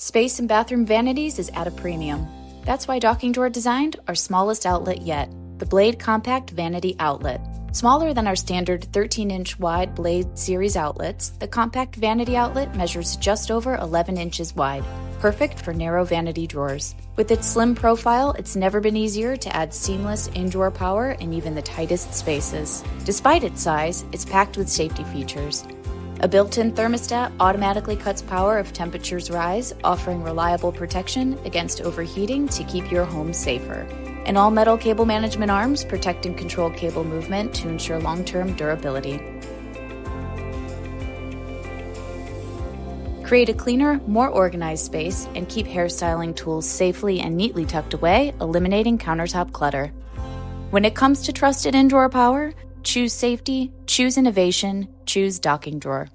Space in bathroom vanities is at a premium. That's why Docking Drawer designed our smallest outlet yet, the Blade Compact Vanity Outlet. Smaller than our standard 13-inch wide Blade series outlets, the Compact Vanity Outlet measures just over 11 inches wide, perfect for narrow vanity drawers. With its slim profile, it's never been easier to add seamless in-drawer power in even the tightest spaces. Despite its size, it's packed with safety features. A built-in thermostat automatically cuts power if temperatures rise, offering reliable protection against overheating to keep your home safer. And all-metal cable management arms protect and control cable movement to ensure long-term durability. Create a cleaner, more organized space and keep hairstyling tools safely and neatly tucked away, eliminating countertop clutter. When it comes to trusted in-drawer power, choose safety, choose innovation, choose Docking Drawer.